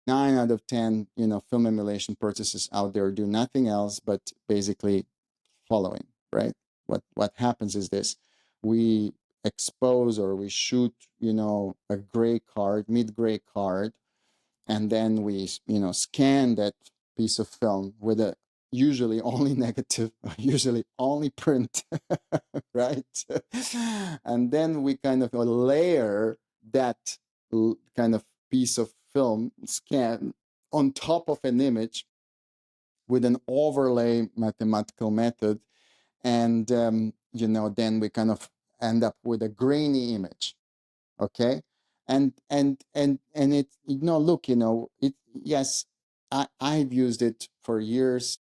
9 out of 10, film emulation processes out there do nothing else but basically following, right? What happens is this: we expose or we shoot, a gray card, mid-gray card, and then we, scan that piece of film with a usually only negative, usually only print, right? And then we kind of layer that kind of piece of film scan on top of an image with an overlay mathematical method, and then we kind of end up with a grainy image. Okay, and it, look, it, yes, I've used it for years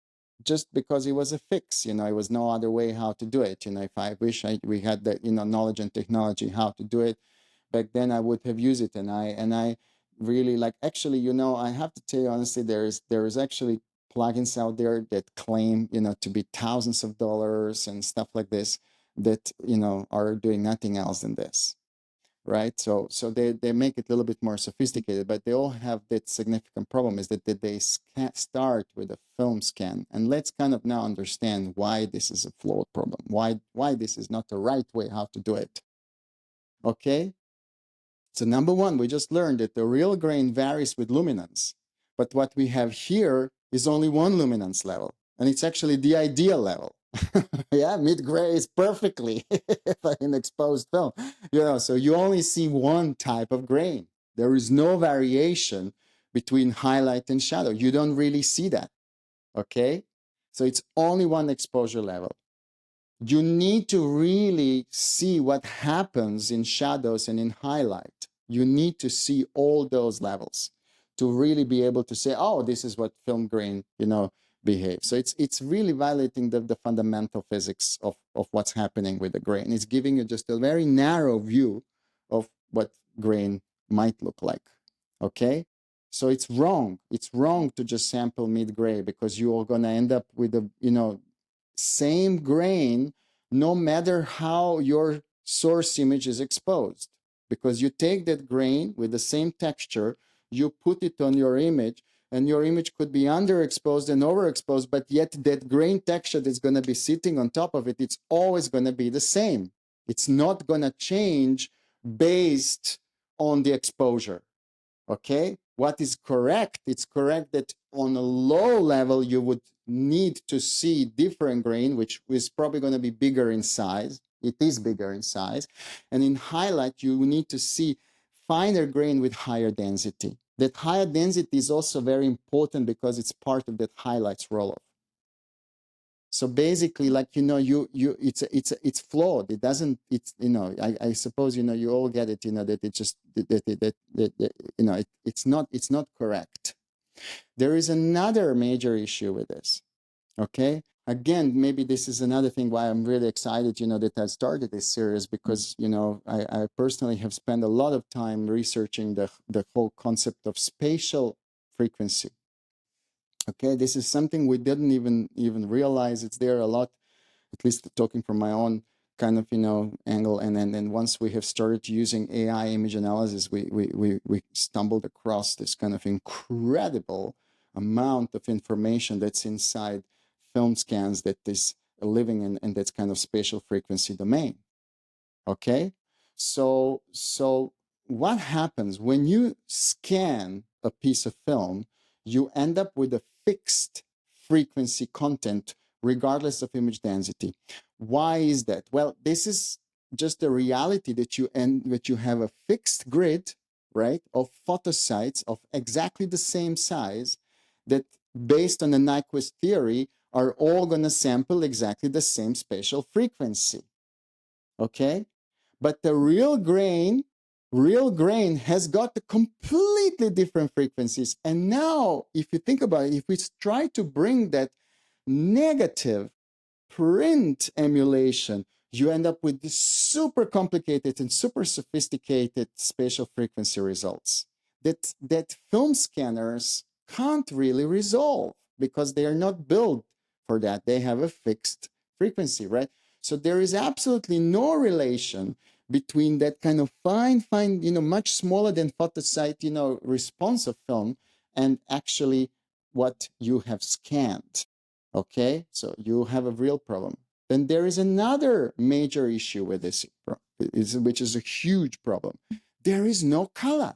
just because it was a fix. It was no other way how to do it. If I wish we had the knowledge and technology how to do it back then, I would have used it. And I really like, actually, I have to tell you honestly, there is actually plugins out there that claim to be thousands of dollars and stuff like this, that are doing nothing else than this, right? So they make it a little bit more sophisticated, but they all have that significant problem, is that they start with a film scan. And let's kind of now understand why this is a flawed problem, why this is not the right way how to do it. Okay, so number one, we just learned that the real grain varies with luminance, but what we have here is only one luminance level, and it's actually the ideal level. Yeah, mid-gray is perfectly in exposed film. So you only see one type of grain. There is no variation between highlight and shadow. You don't really see that. Okay, so it's only one exposure level. You need to really see what happens in shadows and in highlight. You need to see all those levels to really be able to say, oh, this is what film grain, behave. So it's really violating the fundamental physics of what's happening with the grain. It's giving you just a very narrow view of what grain might look like. Okay? So it's wrong. It's wrong to just sample mid-gray, because you are going to end up with a, same grain no matter how your source image is exposed. Because you take that grain with the same texture, you put it on your image, and your image could be underexposed and overexposed, but yet that grain texture that's going to be sitting on top of it, it's always going to be the same. It's not going to change based on the exposure. Okay? What is correct? It's correct that on a low level, you would need to see different grain, which is probably going to be bigger in size. It is bigger in size. And in highlight, you need to see finer grain with higher density. That higher density is also very important because it's part of that highlights roll-off. So basically, like, it's flawed. It doesn't, I suppose, you all get it, that it just, it's not correct. There is another major issue with this. Okay. Again, maybe this is another thing why I'm really excited, that I started this series, because, I personally have spent a lot of time researching the whole concept of spatial frequency. Okay, this is something we didn't even realize it's there a lot, at least talking from my own kind of angle. And then once we have started using AI image analysis, we stumbled across this kind of incredible amount of information that's inside film scans that is living in that kind of spatial frequency domain. Okay, so what happens when you scan a piece of film? You end up with a fixed frequency content regardless of image density. Why is that? Well, this is just the reality that you have a fixed grid, right, of photosites of exactly the same size, that based on the Nyquist theory are all going to sample exactly the same spatial frequency. Okay? But the real grain has got the completely different frequencies. And now, if you think about it, if we try to bring that negative print emulation, you end up with this super complicated and super sophisticated spatial frequency results that film scanners can't really resolve, because they are not built for that. They have a fixed frequency, right? So there is absolutely no relation between that kind of fine, much smaller than photosite, response of film, and actually what you have scanned. Okay, so you have a real problem. Then there is another major issue with this, which is a huge problem. There is no color.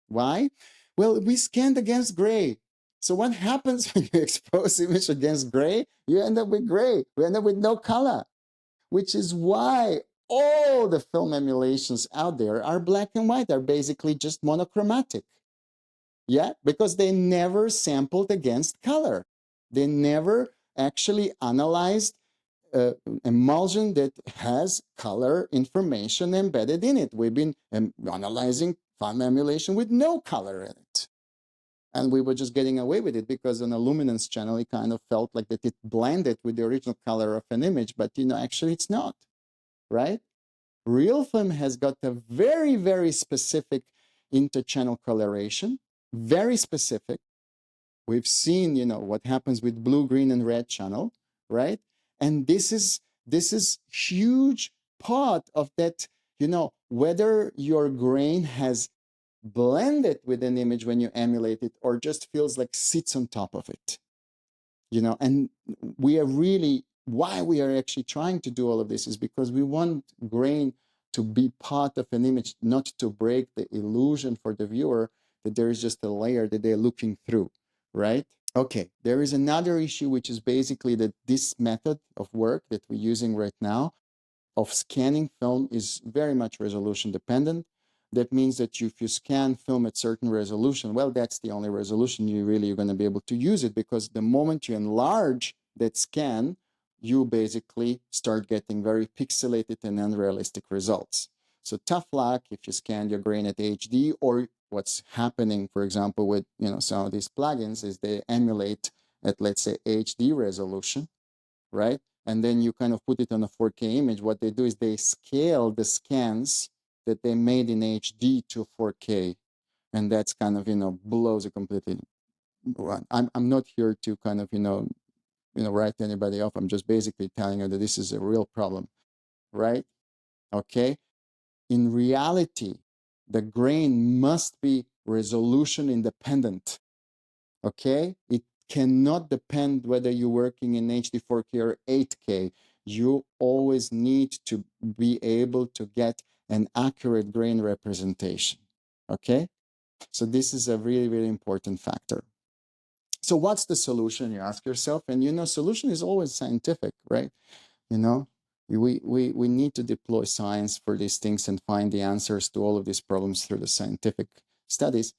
Why? Well, we scanned against gray. So what happens when you expose image against gray? You end up with gray. We end up with no color, which is why all the film emulations out there are black and white, are basically just monochromatic. Yeah, because they never sampled against color. They never actually analyzed emulsion that has color information embedded in it. We've been analyzing film emulation with no color in it. And we were just getting away with it because on a luminance channel, it kind of felt like that it blended with the original color of an image, but actually it's not, right? Real film has got a very, very specific interchannel coloration, very specific. We've seen, what happens with blue, green, and red channel, right? And this is huge part of that, whether your grain has blended with an image when you emulate it or just feels like sits on top of it. And we are really, why we are actually trying to do all of this is because we want grain to be part of an image, not to break the illusion for the viewer that there is just a layer that they're looking through, right? Okay, there is another issue, which is basically that this method of work that we're using right now of scanning film is very much resolution dependent. That means that if you scan film at certain resolution, well, that's the only resolution you're going to be able to use it, because the moment you enlarge that scan, you basically start getting very pixelated and unrealistic results. So tough luck if you scan your grain at HD, or what's happening, for example, with some of these plugins is they emulate at, let's say, HD resolution, right? And then you kind of put it on a 4K image. What they do is they scale the scans that they made in HD to 4K. And that's kind of, blows it completely. I'm not here to kind of, write anybody off. I'm just basically telling you that this is a real problem, right? Okay. In reality, the grain must be resolution independent. Okay. It cannot depend whether you're working in HD 4K or 8K. You always need to be able to get an accurate grain representation. Okay? So this is a really, really important factor. So what's the solution, you ask yourself? And solution is always scientific, right? We need to deploy science for these things and find the answers to all of these problems through the scientific studies.